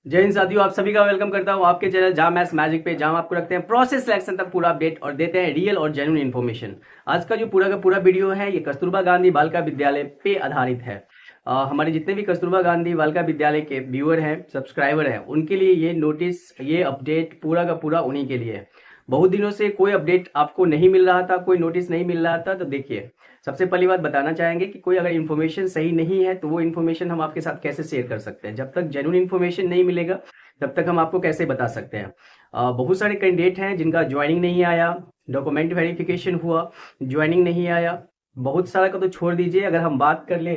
जय हिंद साथियों, आप सभी का वेलकम करता हूं आपके चैनल जहां मैथ्स मैजिक पे, जहां आपको रखते हैं प्रोसेस सिलेक्शन तक पूरा अपडेट और देते हैं रियल और जेन्युइन इन्फॉर्मेशन। आज का जो पूरा का पूरा वीडियो है ये कस्तूरबा गांधी बालिका विद्यालय पे आधारित है। हमारे जितने भी कस्तूरबा गांधी बालिका विद्यालय के व्यूअर हैं, सब्सक्राइबर हैं, उनके लिए ये नोटिस, ये अपडेट पूरा का पूरा उन्हीं के लिए है। बहुत दिनों से कोई अपडेट आपको नहीं मिल रहा था, कोई नोटिस नहीं मिल रहा था, तो देखिए, सबसे पहली बात बताना चाहेंगे कि कोई अगर इन्फॉर्मेशन सही नहीं है तो वो इन्फॉर्मेशन हम आपके साथ कैसे शेयर कर सकते हैं। जब तक जेन्युइन इन्फॉर्मेशन नहीं मिलेगा तब तक हम आपको कैसे बता सकते हैं। बहुत सारे कैंडिडेट हैं जिनका ज्वाइनिंग नहीं आया, डॉक्यूमेंट वेरिफिकेशन हुआ, ज्वाइनिंग नहीं आया। बहुत सारा का तो छोड़ दीजिए, अगर हम बात कर ले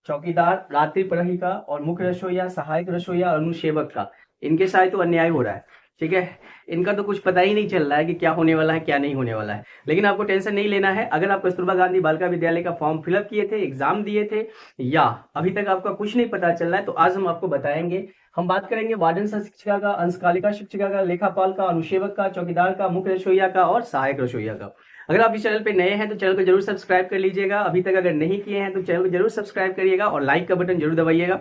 चौकीदार, रात्रि प्रहरी का और मुख्य रसोईया, सहायक रसोईया, अनुसेवक का, इनके साथ तो अन्याय हो रहा है। ठीक है, इनका तो कुछ पता ही नहीं चल रहा है कि क्या होने वाला है क्या नहीं होने वाला है। लेकिन आपको टेंशन नहीं लेना है। अगर आप कस्तूरबा गांधी बालिका विद्यालय का फॉर्म फिलअप किए थे, एग्जाम दिए थे, या अभी तक आपका कुछ नहीं पता चल रहा है, तो आज हम आपको बताएंगे। हम बात करेंगे वार्डन सह शिक्षिका का, अंशकालिका शिक्षिका का, लेखापाल का, अनुसेवक का, चौकीदार का, मुख्य रसोईया का और सहायक रसोईया का। अगर आप इस चैनल पे नए हैं तो चैनल को जरूर सब्सक्राइब कर लीजिएगा। अभी तक अगर नहीं किए हैं तो चैनल को जरूर सब्सक्राइब करिएगा और लाइक का बटन जरूर दबाइएगा।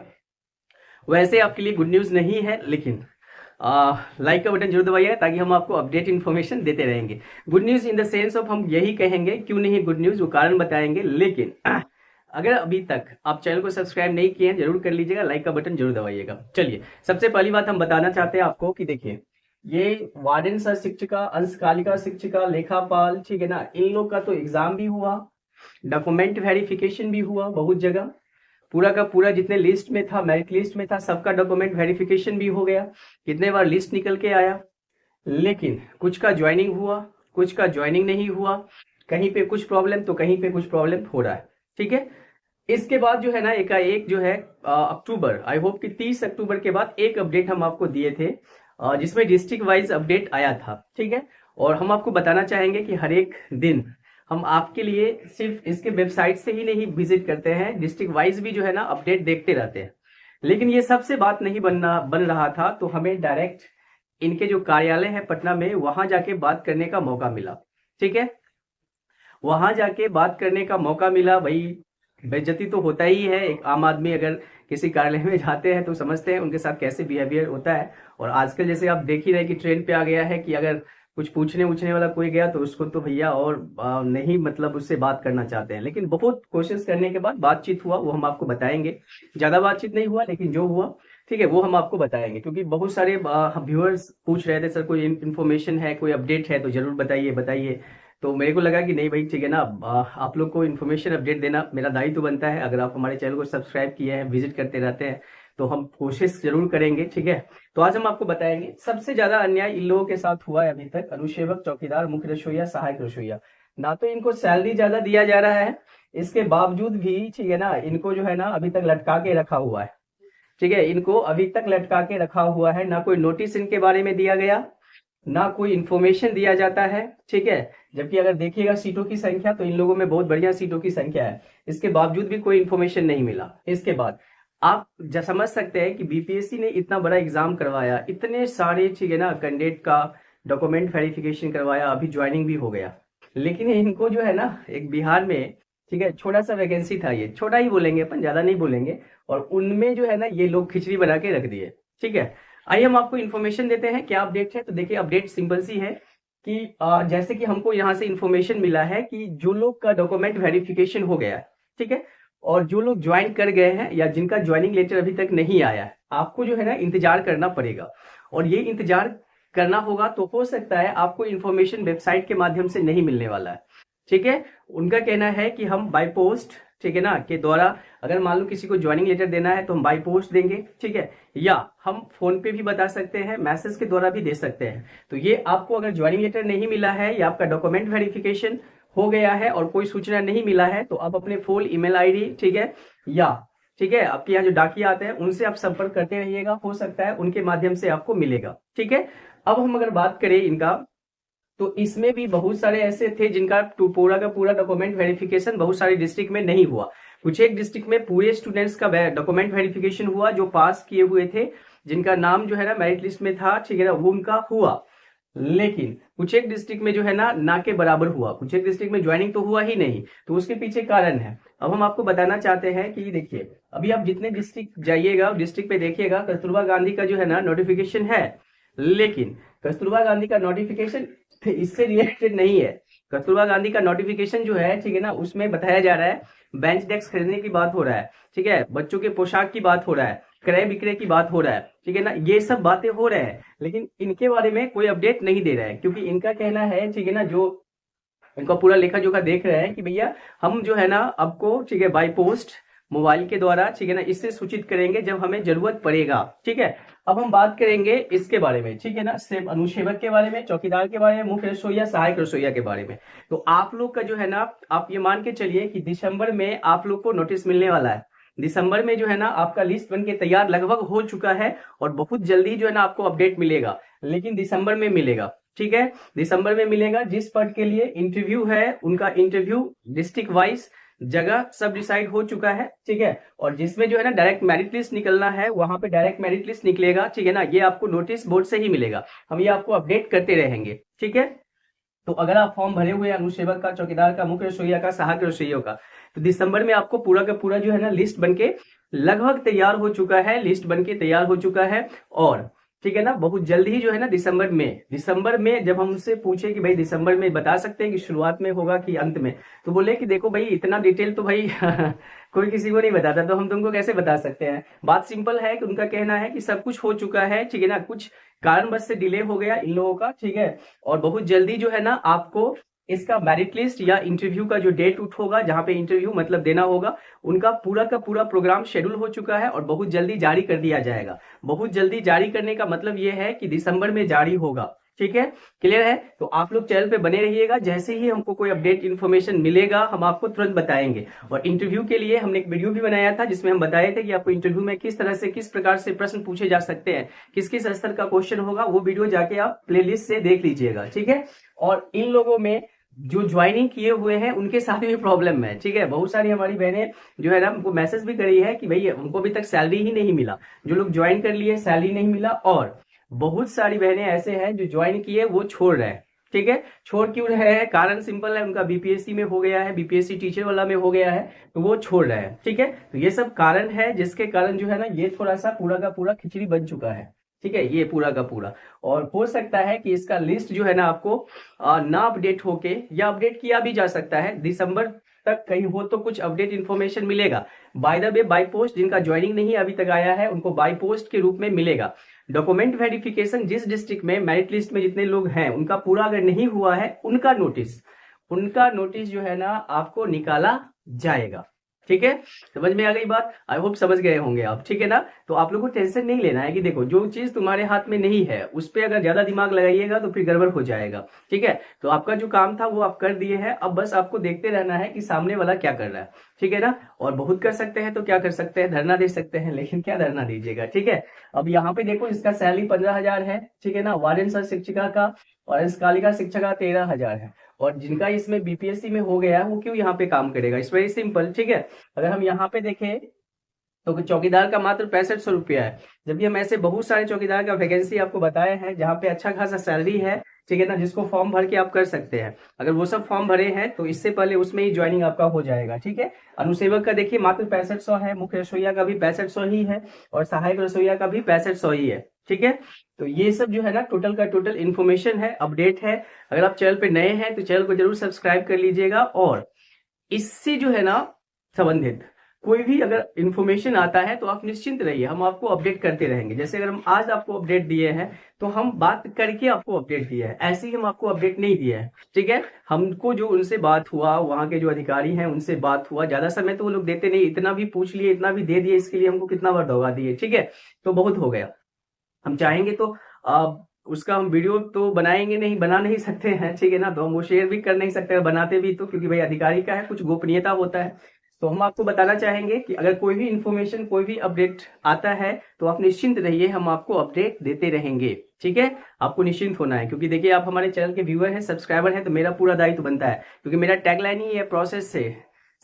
वैसे आपके लिए गुड न्यूज नहीं है, लेकिन लाइक का बटन जरूर दबाइएगा ताकि हम आपको अपडेट इन्फॉर्मेशन देते रहेंगे। Good news in the sense of हम यही कहेंगे, क्यों नहीं गुड न्यूज वो कारण बताएंगे। लेकिन अगर अभी तक आप चैनल को सब्सक्राइब नहीं किए हैं जरूर कर लीजिएगा, लाइक का बटन जरूर दबाइएगा। चलिए, सबसे पहली बात हम बताना चाहते हैं आपको कि देखिए, ये वार्डन सह शिक्षिका, अंशकालिका शिक्षिका, लेखापाल, ठीक है ना, इन लोग का तो एग्जाम भी हुआ, डॉक्यूमेंट वेरिफिकेशन भी हुआ बहुत जगह। पूरा का पूरा जितने लिस्ट में था, मेरिट लिस्ट में था, सबका डॉक्यूमेंट वेरिफिकेशन भी हो गया, कितने बार लिस्ट निकल के आया। लेकिन कुछ का ज्वाइनिंग हुआ, कुछ का ज्वाइनिंग नहीं हुआ, कहीं पे कुछ प्रॉब्लम तो कहीं पे कुछ प्रॉब्लम हो रहा है। ठीक है, इसके बाद जो है ना, एकाएक जो है अक्टूबर, आई होप कि 30 अक्टूबर के बाद एक अपडेट हम आपको दिए थे, जिसमें डिस्ट्रिक्ट वाइज अपडेट आया था। ठीक है, और हम आपको बताना चाहेंगे कि हर एक दिन हम आपके लिए सिर्फ इसके वेबसाइट से ही नहीं विजिट करते हैं, डिस्ट्रिक्ट वाइज भी जो है ना अपडेट देखते रहते हैं। लेकिन ये सबसे बात नहीं बन रहा था, तो हमें डायरेक्ट इनके जो कार्यालय है पटना में, वहां जाके बात करने का मौका मिला। ठीक है, वहां जाके बात करने का मौका मिला। भाई, बेइज्जती तो होता ही है। एक आम आदमी अगर किसी कार्यालय में जाते हैं तो समझते हैं उनके साथ कैसे बिहेवियर होता है। और आजकल जैसे आप देख ही रहे कि ट्रेंड पे आ गया है कि अगर कुछ पूछने वाला कोई गया तो उसको तो भैया और नहीं, मतलब उससे बात करना चाहते हैं। लेकिन बहुत कोशिश करने के बाद बातचीत हुआ, वो हम आपको बताएंगे। ज्यादा बातचीत नहीं हुआ, लेकिन जो हुआ ठीक है वो हम आपको बताएंगे। क्योंकि बहुत सारे व्यूअर्स पूछ रहे थे, सर कोई इन्फॉर्मेशन है, कोई अपडेट है तो जरूर बताइए बताइए। तो मेरे को लगा कि नहीं भाई, ठीक है ना, आप लोग को इन्फॉर्मेशन अपडेट देना मेरा दायित्व बनता है। अगर आप हमारे चैनल को सब्सक्राइब किए हैं, विजिट करते रहते हैं, तो हम कोशिश जरूर करेंगे। ठीक है, तो आज हम आपको बताएंगे सबसे ज्यादा अन्याय इन लोगों के साथ हुआ है अभी तक। अनुसेवक, चौकीदार, मुख्य रसोईया, सहायक रसोईया, ना तो इनको सैलरी ज्यादा दिया जा रहा है, इसके बावजूद भी ठीक है ना, इनको जो है ना अभी तक लटका के रखा हुआ है। ठीक है, इनको अभी तक लटका के रखा हुआ है, ना कोई नोटिस इनके बारे में दिया गया, ना कोई इंफॉर्मेशन दिया जाता है। ठीक है, जबकि अगर देखिएगा सीटों की संख्या तो इन लोगों में बहुत बढ़िया सीटों की संख्या है, इसके बावजूद भी कोई इंफॉर्मेशन नहीं मिला। इसके बाद आप समझ सकते हैं कि बीपीएससी ने इतना बड़ा एग्जाम करवाया, इतने सारे ठीक है ना कैंडिडेट का डॉक्यूमेंट वेरिफिकेशन करवाया, अभी ज्वाइनिंग भी हो गया। लेकिन इनको जो है ना, एक बिहार में ठीक है छोटा सा वैकेंसी था, ये छोटा ही बोलेंगे अपन, ज्यादा नहीं बोलेंगे, और उनमें जो है ना ये लोग खिचड़ी बना के रख दिए। ठीक है, आइए हम आपको इन्फॉर्मेशन देते हैं क्या अपडेट है। तो देखिए, अपडेट सिंपल सी है कि जैसे कि हमको यहाँ से इन्फॉर्मेशन मिला है कि जो लोग का डॉक्यूमेंट वेरिफिकेशन हो गया है, ठीक है, और जो लोग ज्वाइन कर गए हैं या जिनका ज्वाइनिंग लेटर अभी तक नहीं आया है, आपको जो है ना इंतजार करना पड़ेगा। और ये इंतजार करना होगा तो हो सकता है आपको इन्फॉर्मेशन वेबसाइट के माध्यम से नहीं मिलने वाला है। ठीक है, उनका कहना है कि हम बाय पोस्ट, ठीक है ना, के द्वारा, अगर मान लो किसी को ज्वाइनिंग लेटर देना है तो हम बाय पोस्ट देंगे। ठीक है, या हम फोन पे भी बता सकते हैं, मैसेज के द्वारा भी दे सकते हैं। तो ये आपको अगर ज्वाइनिंग लेटर नहीं मिला है या आपका डॉक्यूमेंट वेरिफिकेशन हो गया है और कोई सूचना नहीं मिला है, तो आप अपने फुल ईमेल आईडी, ठीक है, या ठीक है आपके यहाँ जो डाकिया आते हैं उनसे आप संपर्क करते रहिएगा, हो सकता है उनके माध्यम से आपको मिलेगा। ठीक है, अब हम अगर बात करें इनका, तो इसमें भी बहुत सारे ऐसे थे जिनका पूरा का पूरा डॉक्यूमेंट वेरिफिकेशन बहुत सारे डिस्ट्रिक्ट में नहीं हुआ। कुछ एक डिस्ट्रिक्ट में पूरे स्टूडेंट्स का डॉक्यूमेंट वेरिफिकेशन हुआ, जो पास किए हुए थे, जिनका नाम जो है ना मेरिट लिस्ट में था, ठीक है ना, वो उनका हुआ। लेकिन कुछ एक डिस्ट्रिक्ट में जो है ना के बराबर हुआ, कुछ एक डिस्ट्रिक्ट में ज्वाइनिंग तो हुआ ही नहीं। तो उसके पीछे कारण है, अब हम आपको बताना चाहते हैं कि देखिए, अभी आप जितने डिस्ट्रिक्ट जाइएगा, डिस्ट्रिक्ट पे देखिएगा कस्तूरबा गांधी का जो है ना नोटिफिकेशन है, लेकिन कस्तूरबा गांधी का नोटिफिकेशन इससे रिलेटेड नहीं है। कस्तूरबा गांधी का नोटिफिकेशन जो है, ठीक है ना, उसमें बताया जा रहा है बेंच डेस्क खरीदने की बात हो रहा है, ठीक है, बच्चों के पोशाक की बात हो रहा है, क्रय विक्रय की बात हो रहा है, ठीक है ना, ये सब बातें हो रहे हैं, लेकिन इनके बारे में कोई अपडेट नहीं दे रहा है, क्योंकि इनका कहना है, ठीक है ना, जो इनका पूरा लेखा जोखा देख रहे हैं कि भैया हम जो है ना आपको, ठीक है, बाय पोस्ट मोबाइल के द्वारा, ठीक है ना, इससे सूचित करेंगे जब हमें जरूरत पड़ेगा, ठीक है। अब हम बात करेंगे इसके बारे में, ठीक है ना, सिर्फ अनुसेवक के बारे में, चौकीदार के बारे में, मुख्य रसोइया, सहायक रसोइया के बारे में। तो आप लोग का जो है ना, आप ये मान के चलिए कि दिसंबर में आप लोग को नोटिस मिलने वाला है। दिसंबर में जो है ना आपका लिस्ट बन के तैयार लगभग हो चुका है और बहुत जल्दी जो है ना आपको अपडेट मिलेगा, लेकिन दिसंबर में मिलेगा, ठीक है, दिसंबर में मिलेगा। जिस पद के लिए इंटरव्यू है उनका इंटरव्यू डिस्ट्रिक्ट वाइज जगह सब डिसाइड हो चुका है, ठीक है, और जिसमें जो है ना डायरेक्ट मेरिट लिस्ट निकलना है वहां पे डायरेक्ट मेरिट लिस्ट निकलेगा, ठीक है ना, ये आपको नोटिस बोर्ड से ही मिलेगा, हम ये आपको अपडेट करते रहेंगे, ठीक है। तो अगर आप फॉर्म भरे हुए अनुसेवक का, चौकीदार का, मुख्य रसोइया का, सहायक रसोइयों का, तो दिसंबर में आपको पूरा का पूरा जो है ना लिस्ट बनके लगभग तैयार हो चुका है, लिस्ट बनके तैयार हो चुका है, और ठीक है ना बहुत जल्द ही जो है ना दिसंबर में जब हम उनसे पूछे कि भाई दिसंबर में बता सकते हैं कि शुरुआत में होगा कि अंत में, तो बोले कि देखो भाई इतना डिटेल तो भाई कोई किसी को नहीं बताता, तो हम तुमको कैसे बता सकते हैं। बात सिंपल है कि उनका कहना है कि सब कुछ हो चुका है, ठीक है ना, कुछ कारणवश से डिले हो गया इन लोगों का, ठीक है, और बहुत जल्दी जो है ना आपको इसका मेरिट लिस्ट या इंटरव्यू का जो डेट उठ होगा, जहां पे इंटरव्यू मतलब देना होगा, उनका पूरा का पूरा प्रोग्राम शेड्यूल हो चुका है और बहुत जल्दी जारी कर दिया जाएगा। बहुत जल्दी जारी करने का मतलब ये है कि दिसंबर में जारी होगा, ठीक है, क्लियर है। तो आप लोग चैनल पे बने रहिएगा, जैसे ही हमको कोई अपडेट इन्फॉर्मेशन मिलेगा हम आपको तुरंत बताएंगे। और इंटरव्यू के लिए हमने एक वीडियो भी बनाया था जिसमें हम बताए थे कि आपको इंटरव्यू में किस तरह से, किस प्रकार से प्रश्न पूछे जा सकते हैं, किस किस स्तर का क्वेश्चन होगा, वो वीडियो जाके आप प्लेलिस्ट से देख लीजिएगा, ठीक है। और इन लोगों में जो ज्वाइनिंग किए हुए हैं उनके साथ भी प्रॉब्लम है, ठीक है, बहुत सारी हमारी बहनें जो है ना हमको मैसेज भी करी है कि भाई उनको अभी तक सैलरी ही नहीं मिला, जो लोग ज्वाइन कर लिए सैलरी नहीं मिला, और बहुत सारी बहनें ऐसे हैं जो ज्वाइन किए वो छोड़ रहे हैं, ठीक है। छोड़ क्यों रहे हैं, कारण सिंपल है, उनका बीपीएससी में हो गया है, बीपीएससी टीचर वाला में हो गया है, तो वो छोड़ रहे हैं, ठीक है। तो ये सब कारण है जिसके कारण जो है ना ये थोड़ा सा पूरा का पूरा खिचड़ी बन चुका है, ठीक है, ये पूरा का पूरा। और हो सकता है कि इसका लिस्ट जो है ना आपको ना अपडेट होके या अपडेट किया भी जा सकता है, दिसंबर तक कहीं हो तो कुछ अपडेट इन्फॉर्मेशन मिलेगा। By the way by post जिनका ज्वाइनिंग नहीं अभी तक आया है उनको बाय पोस्ट के रूप में मिलेगा। डॉक्यूमेंट वेरिफिकेशन जिस डिस्ट्रिक्ट में मेरिट लिस्ट में जितने लोग हैं उनका पूरा अगर नहीं हुआ है उनका नोटिस जो है ना आपको निकाला जाएगा, ठीक है। समझ में आ गई बात, आई होप समझ गए होंगे आप, ठीक है ना। तो आप लोगों को टेंशन नहीं लेना है कि देखो जो चीज तुम्हारे हाथ में नहीं है उस पर अगर ज्यादा दिमाग लगाइएगा तो फिर गड़बड़ हो जाएगा, ठीक है। तो आपका जो काम था वो आप कर दिए हैं, अब बस आपको देखते रहना है कि सामने वाला क्या कर रहा है, ठीक है ना। और बहुत कर सकते हैं तो क्या कर सकते हैं, धरना दे सकते हैं, लेकिन क्या धरना दीजिएगा, ठीक है। अब यहाँ पे देखो इसका सैलरी 15,000 है, ठीक है ना, वार्डन सह शिक्षिका का और कालिका शिक्षक का 13,000 है, और जिनका इसमें बीपीएससी में हो गया वो क्यों यहाँ पे काम करेगा, इट्स वेरी सिंपल, ठीक है। अगर हम यहाँ पे देखें तो चौकीदार का मात्र 6500 रुपया है, जबकि हम ऐसे बहुत सारे चौकीदार का वैकेंसी आपको बताए हैं जहाँ पे अच्छा खासा सैलरी है, ठीक है ना, जिसको फॉर्म भर के आप कर सकते हैं। अगर वो सब फॉर्म भरे हैं तो इससे पहले उसमें ही ज्वाइनिंग आपका हो जाएगा, ठीक है। अनुसेवक का देखिए मात्र 6500 है, मुख्य रसोइया का भी 6500 ही है, और सहायक रसोइया का भी 6500 ही है, ठीक है। तो ये सब जो है ना टोटल का टोटल इन्फॉर्मेशन है, अपडेट है। अगर आप चैनल पे नए हैं तो चैनल को जरूर सब्सक्राइब कर लीजिएगा, और इससे जो है ना संबंधित कोई भी अगर इन्फॉर्मेशन आता है तो आप निश्चिंत रहिए, हम आपको अपडेट करते रहेंगे। जैसे अगर हम आज आपको अपडेट दिए हैं तो हम बात करके आपको अपडेट दिए है, ऐसे ही हम आपको अपडेट नहीं दिए है, ठीक है। हमको जो उनसे बात हुआ, वहां के जो अधिकारी हैं उनसे बात हुआ, ज्यादा समय तो वो लोग देते नहीं, इतना भी पूछ लिए इतना भी दे दिए, इसके लिए हमको कितना बार दौगा दिए, ठीक है, तो बहुत हो गया। हम चाहेंगे तो उसका हम वीडियो तो बनाएंगे नहीं, बना नहीं सकते हैं, ठीक है ना, तो हम वो शेयर भी कर नहीं सकते बनाते भी तो, क्योंकि भाई अधिकारी का है, कुछ गोपनीयता होता है। तो हम आपको बताना चाहेंगे कि अगर कोई भी इंफॉर्मेशन, कोई भी अपडेट आता है तो आप निश्चिंत रहिए, हम आपको अपडेट देते रहेंगे, ठीक है। आपको निश्चिंत होना है, क्योंकि देखिए आप हमारे चैनल के व्यूअर हैं, सब्सक्राइबर हैं, तो मेरा पूरा दायित्व बनता है, क्योंकि मेरा टैगलाइन ही है प्रोसेस से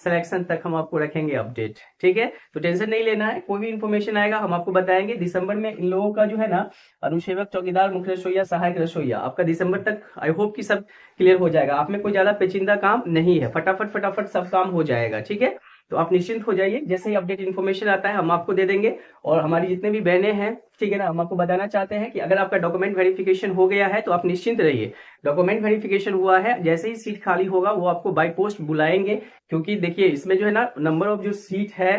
सिलेक्शन तक हम आपको रखेंगे अपडेट, ठीक है। तो टेंशन नहीं लेना है, कोई भी इन्फॉर्मेशन आएगा हम आपको बताएंगे। दिसंबर में इन लोगों का जो है ना अनुसेवक, चौकीदार, मुख्य रसोइया, सहायक रसोइया आपका दिसंबर तक आई होप कि सब क्लियर हो जाएगा। आप में कोई ज्यादा पेचीदा काम नहीं है, फटाफट फटाफट सब काम हो जाएगा, ठीक है। तो आप निश्चिंत हो जाइए, जैसे ही अपडेट इन्फॉर्मेशन आता है हम आपको दे देंगे। और हमारी जितने भी बहनें हैं, ठीक है ना, हम आपको बताना चाहते हैं कि अगर आपका डॉक्यूमेंट वेरिफिकेशन हो गया है तो आप निश्चिंत रहिए। डॉक्यूमेंट वेरिफिकेशन हुआ है, जैसे ही सीट खाली होगा वो आपको बाय पोस्ट बुलाएंगे, क्योंकि देखिए इसमें जो है ना नंबर ऑफ जो सीट है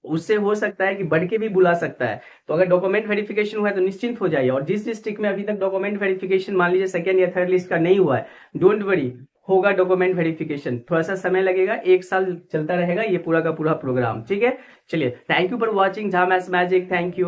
उससे हो सकता है कि बढ़ के भी बुला सकता है। तो अगर डॉक्यूमेंट वेरिफिकेशन हुआ है तो निश्चिंत हो जाइए। और जिस डिस्ट्रिक्ट में अभी तक डॉक्यूमेंट वेरिफिकेशन मान लीजिए सेकंड या थर्ड लिस्ट का नहीं हुआ है, डोंट वरी, होगा डॉक्यूमेंट वेरिफिकेशन। थोड़ा सा समय लगेगा, 1 साल चलता रहेगा ये पूरा का पूरा प्रोग्राम, ठीक है। चलिए, thank you for watching Jha maths magic, thank you.